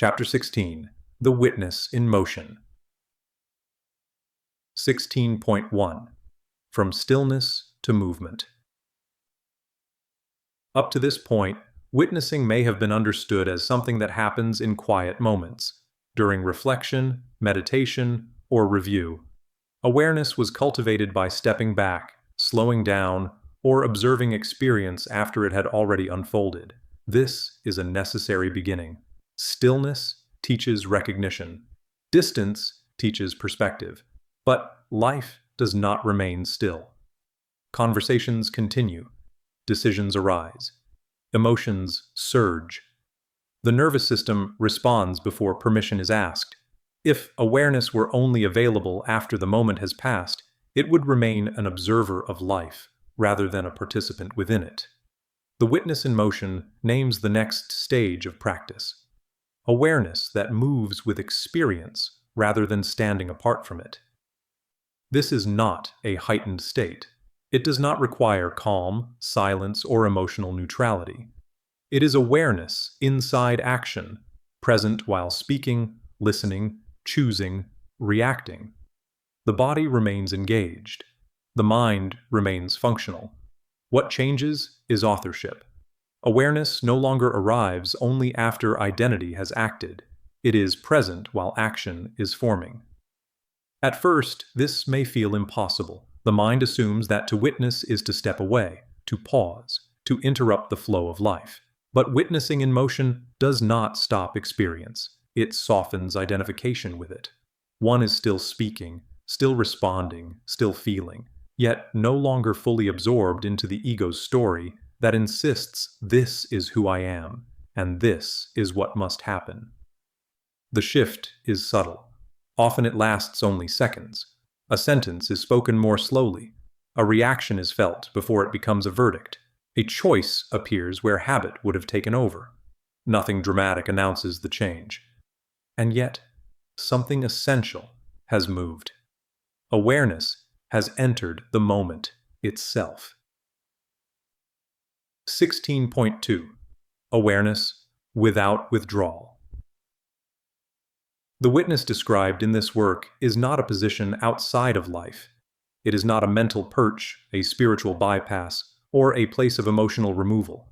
Chapter 16. The Witness in Motion. 16.1. From Stillness to Movement. Up to this point, witnessing may have been understood as something that happens in quiet moments, during reflection, meditation, or review. Awareness was cultivated by stepping back, slowing down, or observing experience after it had already unfolded. This is a necessary beginning. Stillness teaches recognition. Distance teaches perspective. But life does not remain still. Conversations continue. Decisions arise. Emotions surge. The nervous system responds before permission is asked. If awareness were only available after the moment has passed, it would remain an observer of life, rather than a participant within it. The witness in motion names the next stage of practice. Awareness that moves with experience rather than standing apart from it. This is not a heightened state. It does not require calm, silence, or emotional neutrality. It is awareness inside action, present while speaking, listening, choosing, reacting. The body remains engaged. The mind remains functional. What changes is authorship. Awareness no longer arrives only after identity has acted. It is present while action is forming. At first, this may feel impossible. The mind assumes that to witness is to step away, to pause, to interrupt the flow of life. But witnessing in motion does not stop experience. It softens identification with it. One is still speaking, still responding, still feeling, yet no longer fully absorbed into the ego's story that insists this is who I am, and this is what must happen. The shift is subtle. Often it lasts only seconds. A sentence is spoken more slowly. A reaction is felt before it becomes a verdict. A choice appears where habit would have taken over. Nothing dramatic announces the change. And yet, something essential has moved. Awareness has entered the moment itself. 16.2. Awareness without withdrawal. The witness described in this work is not a position outside of life. It is not a mental perch, a spiritual bypass, or a place of emotional removal.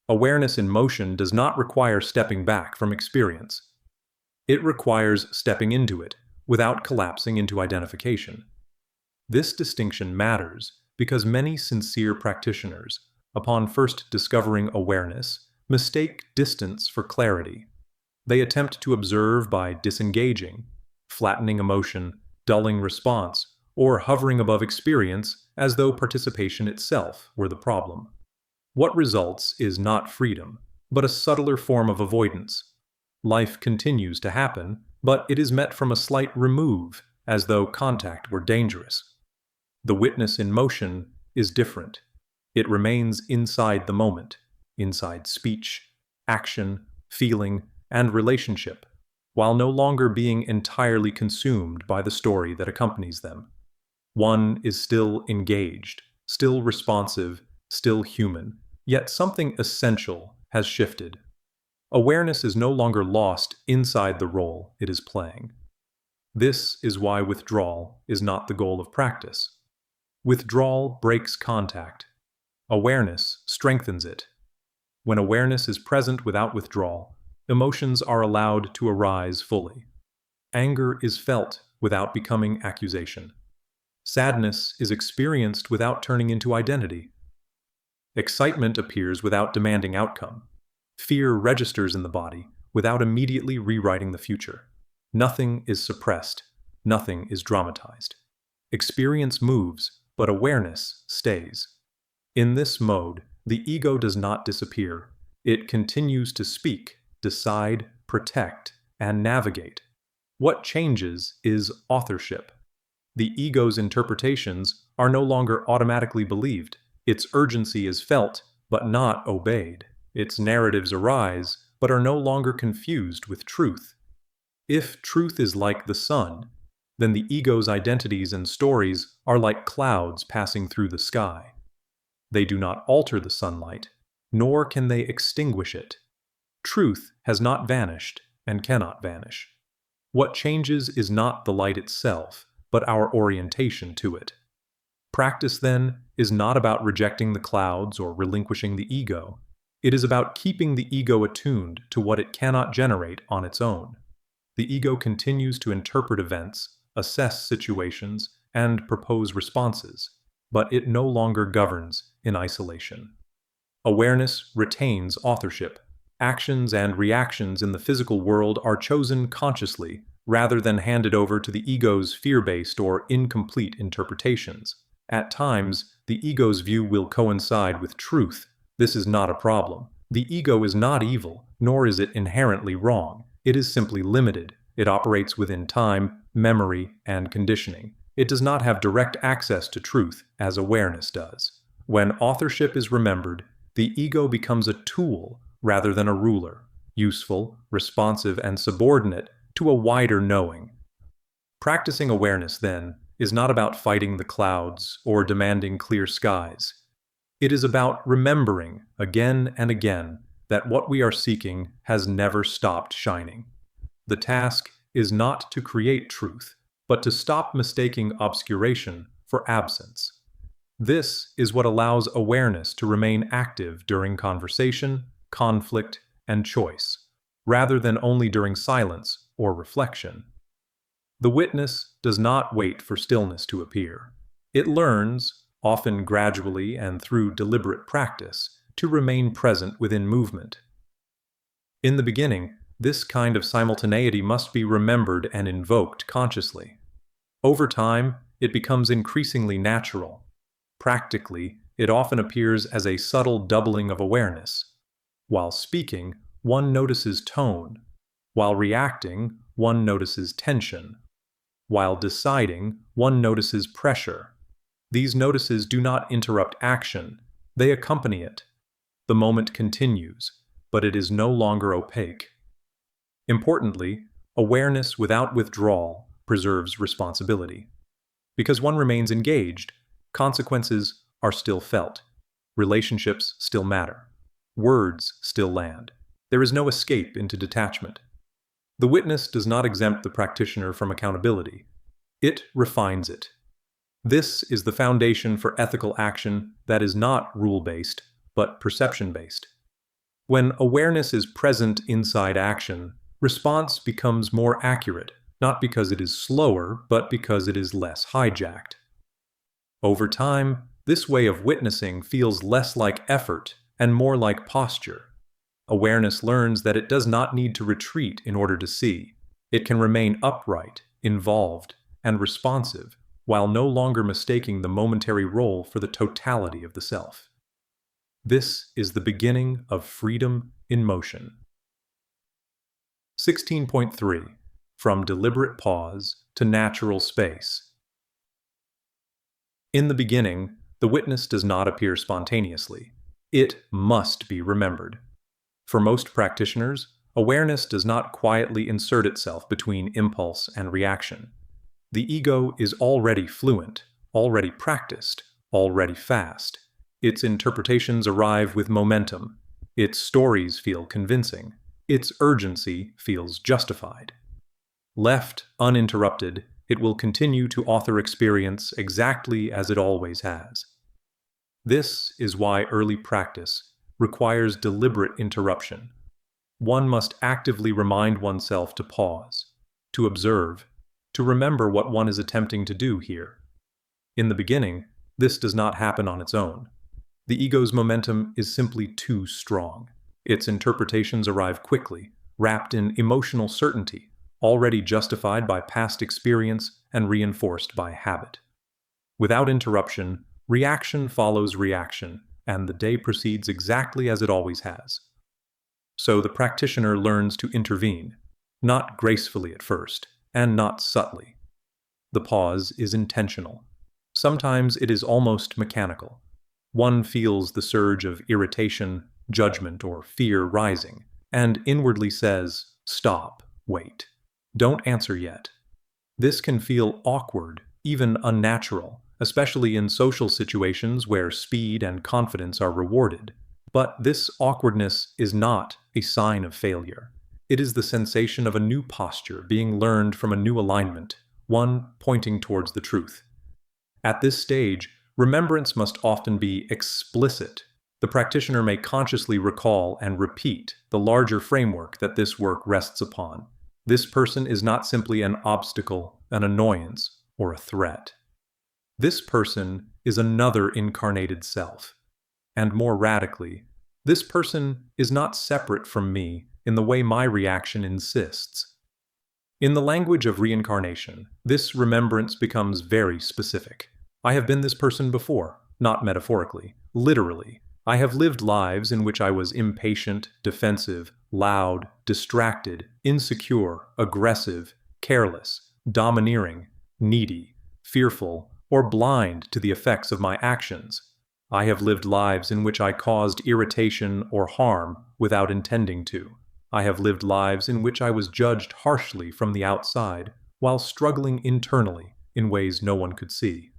Awareness in motion does not require stepping back from experience. It requires stepping into it without collapsing into identification. This distinction matters because many sincere practitioners, upon first discovering awareness, mistake distance for clarity. They attempt to observe by disengaging, flattening emotion, dulling response, or hovering above experience as though participation itself were the problem. What results is not freedom, but a subtler form of avoidance. Life continues to happen, but it is met from a slight remove, as though contact were dangerous. The witness in motion is different. It remains inside the moment, inside speech, action, feeling, and relationship, while no longer being entirely consumed by the story that accompanies them. One is still engaged, still responsive, still human, yet something essential has shifted. Awareness is no longer lost inside the role it is playing. This is why withdrawal is not the goal of practice. Withdrawal breaks contact. Awareness strengthens it. When awareness is present without withdrawal, emotions are allowed to arise fully. Anger is felt without becoming accusation. Sadness is experienced without turning into identity. Excitement appears without demanding outcome. Fear registers in the body without immediately rewriting the future. Nothing is suppressed. Nothing is dramatized. Experience moves, but awareness stays. In this mode, the ego does not disappear. It continues to speak, decide, protect, and navigate. What changes is authorship. The ego's interpretations are no longer automatically believed. Its urgency is felt, but not obeyed. Its narratives arise, but are no longer confused with truth. If truth is like the sun, then the ego's identities and stories are like clouds passing through the sky. They do not alter the sunlight, nor can they extinguish it. Truth has not vanished, and cannot vanish. What changes is not the light itself, but our orientation to it. Practice, then, is not about rejecting the clouds or relinquishing the ego. It is about keeping the ego attuned to what it cannot generate on its own. The ego continues to interpret events, assess situations, and propose responses, but it no longer governs in isolation. Awareness retains authorship. Actions and reactions in the physical world are chosen consciously rather than handed over to the ego's fear-based or incomplete interpretations. At times, the ego's view will coincide with truth. This is not a problem. The ego is not evil, nor is it inherently wrong. It is simply limited. It operates within time, memory, and conditioning. It does not have direct access to truth, as awareness does. When authorship is remembered, the ego becomes a tool rather than a ruler, useful, responsive, and subordinate to a wider knowing. Practicing awareness, then, is not about fighting the clouds or demanding clear skies. It is about remembering again and again that what we are seeking has never stopped shining. The task is not to create truth, but to stop mistaking obscuration for absence. This is what allows awareness to remain active during conversation, conflict, and choice, rather than only during silence or reflection. The witness does not wait for stillness to appear. It learns, often gradually and through deliberate practice, to remain present within movement. In the beginning, this kind of simultaneity must be remembered and invoked consciously. Over time, it becomes increasingly natural. Practically, it often appears as a subtle doubling of awareness. While speaking, one notices tone. While reacting, one notices tension. While deciding, one notices pressure. These notices do not interrupt action, they accompany it. The moment continues, but it is no longer opaque. Importantly, awareness without withdrawal preserves responsibility. Because one remains engaged, consequences are still felt. Relationships still matter. Words still land. There is no escape into detachment. The witness does not exempt the practitioner from accountability. It refines it. This is the foundation for ethical action that is not rule-based, but perception-based. When awareness is present inside action, response becomes more accurate, not because it is slower, but because it is less hijacked. Over time, this way of witnessing feels less like effort and more like posture. Awareness learns that it does not need to retreat in order to see. It can remain upright, involved, and responsive, while no longer mistaking the momentary role for the totality of the self. This is the beginning of freedom in motion. 16.3. From deliberate pause to natural space. In the beginning, the witness does not appear spontaneously. It must be remembered. For most practitioners, awareness does not quietly insert itself between impulse and reaction. The ego is already fluent, already practiced, already fast. Its interpretations arrive with momentum. Its stories feel convincing. Its urgency feels justified. Left uninterrupted, it will continue to author experience exactly as it always has. This is why early practice requires deliberate interruption. One must actively remind oneself to pause, to observe, to remember what one is attempting to do here. In the beginning, this does not happen on its own. The ego's momentum is simply too strong. Its interpretations arrive quickly, wrapped in emotional certainty, already justified by past experience and reinforced by habit. Without interruption, reaction follows reaction, and the day proceeds exactly as it always has. So the practitioner learns to intervene, not gracefully at first, and not subtly. The pause is intentional. Sometimes it is almost mechanical. One feels the surge of irritation, judgment, or fear rising, and inwardly says, "Stop, wait. Don't answer yet." This can feel awkward, even unnatural, especially in social situations where speed and confidence are rewarded. But this awkwardness is not a sign of failure. It is the sensation of a new posture being learned from a new alignment, one pointing towards the truth. At this stage, remembrance must often be explicit. The practitioner may consciously recall and repeat the larger framework that this work rests upon. This person is not simply an obstacle, an annoyance, or a threat. This person is another incarnated self. And more radically, this person is not separate from me in the way my reaction insists. In the language of reincarnation, this remembrance becomes very specific. I have been this person before, not metaphorically, literally. I have lived lives in which I was impatient, defensive, loud, distracted, insecure, aggressive, careless, domineering, needy, fearful, or blind to the effects of my actions. I have lived lives in which I caused irritation or harm without intending to. I have lived lives in which I was judged harshly from the outside while struggling internally in ways no one could see.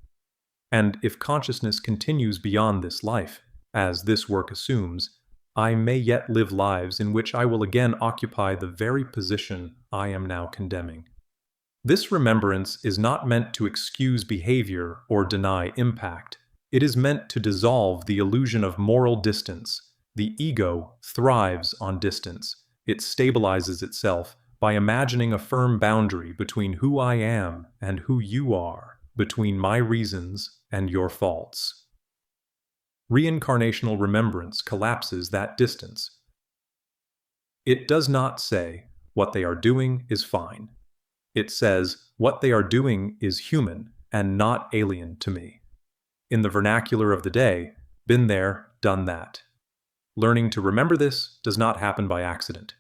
And if consciousness continues beyond this life, as this work assumes, I may yet live lives in which I will again occupy the very position I am now condemning. This remembrance is not meant to excuse behavior or deny impact. It is meant to dissolve the illusion of moral distance. The ego thrives on distance. It stabilizes itself by imagining a firm boundary between who I am and who you are, between my reasons and your faults. Reincarnational remembrance collapses that distance. It does not say, what they are doing is fine. It says, what they are doing is human and not alien to me. In the vernacular of the day, been there, done that. Learning to remember this does not happen by accident.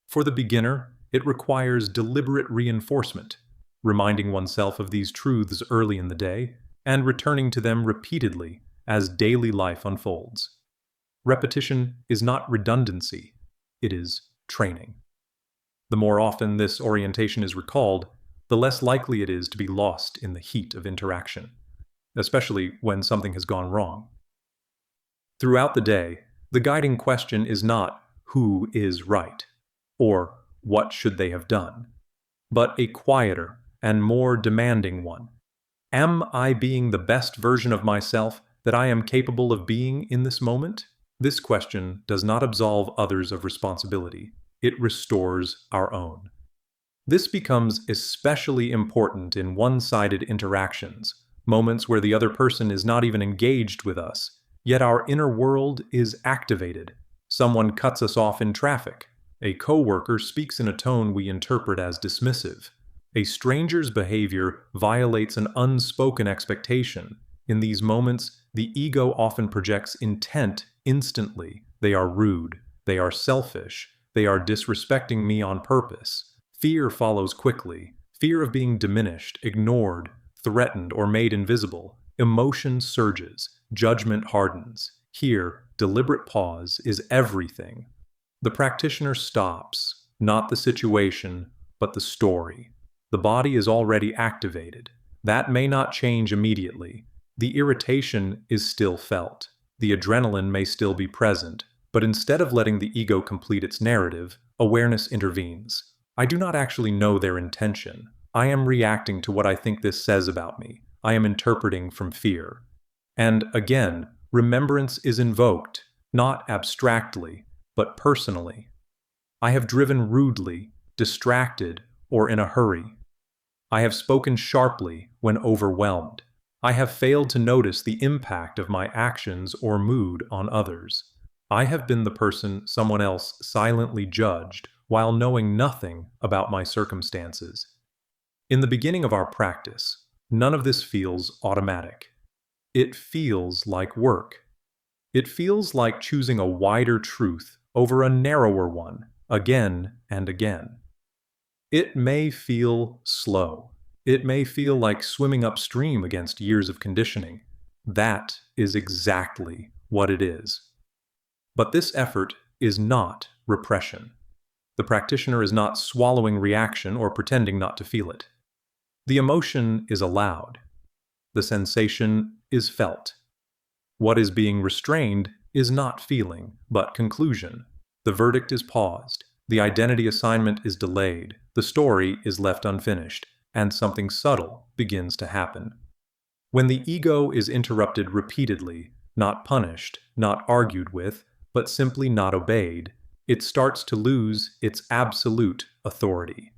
For the beginner, it requires deliberate reinforcement, reminding oneself of these truths early in the day and returning to them repeatedly as daily life unfolds. Repetition is not redundancy, it is training. The more often this orientation is recalled, the less likely it is to be lost in the heat of interaction, especially when something has gone wrong. Throughout the day, the guiding question is not who is right, or what should they have done, but a quieter and more demanding one. Am I being the best version of myself that I am capable of being in this moment? This question does not absolve others of responsibility. It restores our own. This becomes especially important in one-sided interactions, moments where the other person is not even engaged with us, yet our inner world is activated. Someone cuts us off in traffic. A coworker speaks in a tone we interpret as dismissive. A stranger's behavior violates an unspoken expectation. In these moments, the ego often projects intent instantly. They are rude. They are selfish. They are disrespecting me on purpose. Fear follows quickly. Fear of being diminished, ignored, threatened, or made invisible. Emotion surges. Judgment hardens. Here, deliberate pause is everything. The practitioner stops, not the situation, but the story. The body is already activated. That may not change immediately. The irritation is still felt. The adrenaline may still be present, but instead of letting the ego complete its narrative, awareness intervenes. I do not actually know their intention. I am reacting to what I think this says about me. I am interpreting from fear. And again, remembrance is invoked, not abstractly, but personally. I have driven rudely, distracted, or in a hurry. I have spoken sharply when overwhelmed. I have failed to notice the impact of my actions or mood on others. I have been the person someone else silently judged while knowing nothing about my circumstances. In the beginning of our practice, none of this feels automatic. It feels like work. It feels like choosing a wider truth over a narrower one again and again. It may feel slow. It may feel like swimming upstream against years of conditioning. That is exactly what it is. But this effort is not repression. The practitioner is not swallowing reaction or pretending not to feel it. The emotion is allowed. The sensation is felt. What is being restrained is not feeling, but conclusion. The verdict is paused. The identity assignment is delayed, the story is left unfinished, and something subtle begins to happen. When the ego is interrupted repeatedly, not punished, not argued with, but simply not obeyed, it starts to lose its absolute authority.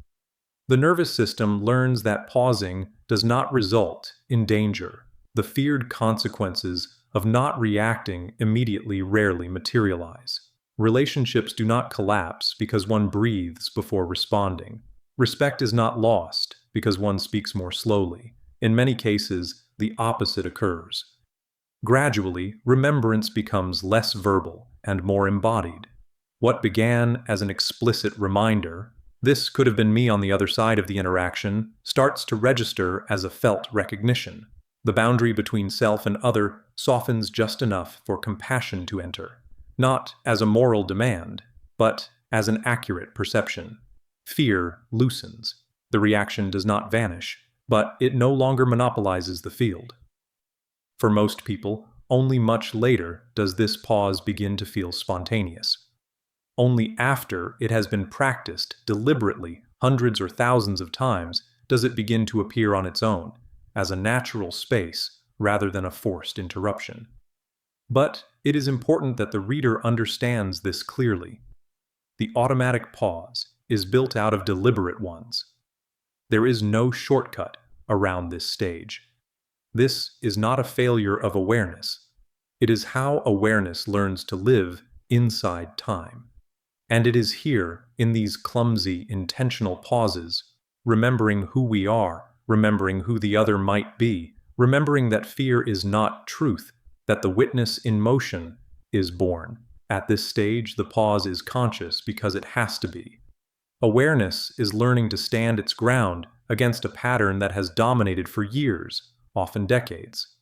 The nervous system learns that pausing does not result in danger. The feared consequences of not reacting immediately rarely materialize. Relationships do not collapse because one breathes before responding. Respect is not lost because one speaks more slowly. In many cases, the opposite occurs. Gradually, remembrance becomes less verbal and more embodied. What began as an explicit reminder, "This could have been me on the other side of the interaction," starts to register as a felt recognition. The boundary between self and other softens just enough for compassion to enter, not as a moral demand, but as an accurate perception. Fear loosens. The reaction does not vanish, but it no longer monopolizes the field. For most people, only much later does this pause begin to feel spontaneous. Only after it has been practiced deliberately hundreds or thousands of times does it begin to appear on its own, as a natural space rather than a forced interruption. But it is important that the reader understands this clearly. The automatic pause is built out of deliberate ones. There is no shortcut around this stage. This is not a failure of awareness. It is how awareness learns to live inside time. And it is here, in these clumsy, intentional pauses, remembering who we are, remembering who the other might be, remembering that fear is not truth, that the witness in motion is born. At this stage, the pause is conscious because it has to be. Awareness is learning to stand its ground against a pattern that has dominated for years, often decades.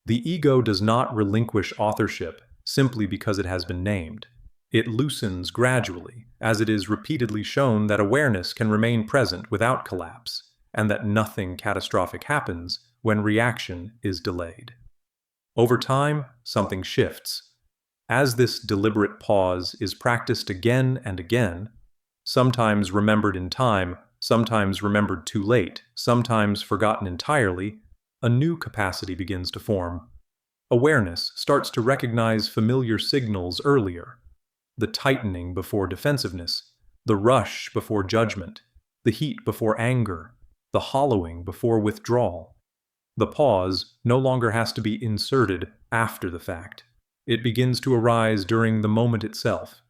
The ego does not relinquish authorship simply because it has been named. It loosens gradually, as it is repeatedly shown that awareness can remain present without collapse, and that nothing catastrophic happens when reaction is delayed. Over time, something shifts. As this deliberate pause is practiced again and again, sometimes remembered in time, sometimes remembered too late, sometimes forgotten entirely, a new capacity begins to form. Awareness starts to recognize familiar signals earlier. The tightening before defensiveness, the rush before judgment, the heat before anger, the hollowing before withdrawal. The pause no longer has to be inserted after the fact. It begins to arise during the moment itself.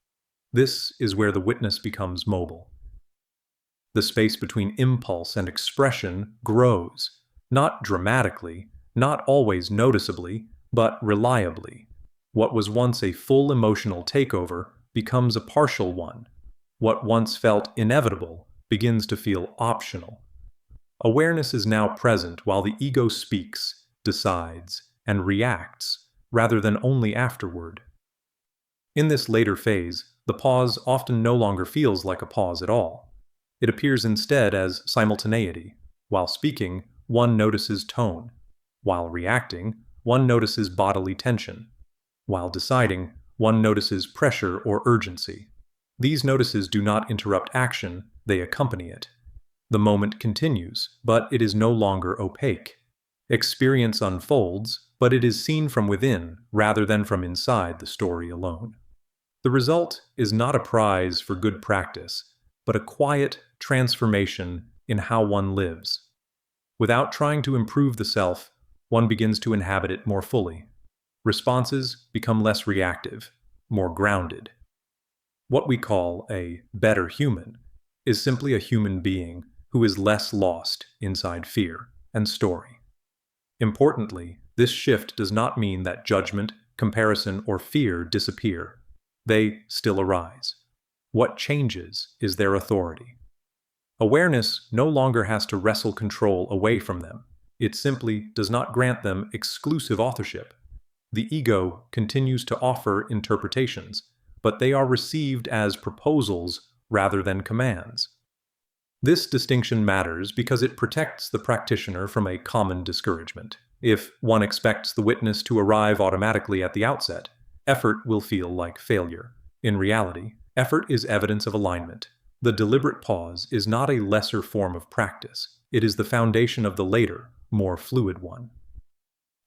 This is where the witness becomes mobile. The space between impulse and expression grows, not dramatically, not always noticeably, but reliably. What was once a full emotional takeover becomes a partial one. What once felt inevitable begins to feel optional. Awareness is now present while the ego speaks, decides, and reacts, rather than only afterward. In this later phase, the pause often no longer feels like a pause at all. It appears instead as simultaneity. While speaking, one notices tone. While reacting, one notices bodily tension. While deciding, one notices pressure or urgency. These notices do not interrupt action, they accompany it. The moment continues, but it is no longer opaque. Experience unfolds, but it is seen from within rather than from inside the story alone. The result is not a prize for good practice, but a quiet transformation in how one lives. Without trying to improve the self, one begins to inhabit it more fully. Responses become less reactive, more grounded. What we call a better human is simply a human being who is less lost inside fear and story. Importantly, this shift does not mean that judgment, comparison, or fear disappear. They still arise. What changes is their authority. Awareness no longer has to wrestle control away from them. It simply does not grant them exclusive authorship. The ego continues to offer interpretations, but they are received as proposals rather than commands. This distinction matters because it protects the practitioner from a common discouragement. If one expects the witness to arrive automatically at the outset, effort will feel like failure. In reality, Effort is evidence of alignment. The deliberate pause is not a lesser form of practice. It is the foundation of the later, more fluid one.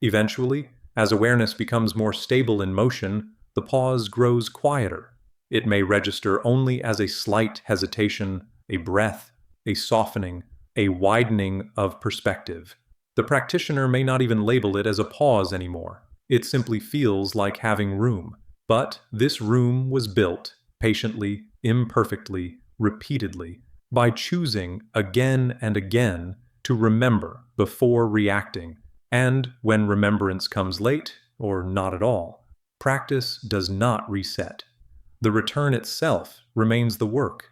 Eventually, as awareness becomes more stable in motion, the pause grows quieter. It may register only as a slight hesitation, a breath, a softening, a widening of perspective. The practitioner may not even label it as a pause anymore. It simply feels like having room. But this room was built, patiently, imperfectly, repeatedly, by choosing again and again to remember before reacting. And when remembrance comes late, or not at all, practice does not reset. The return itself remains the work.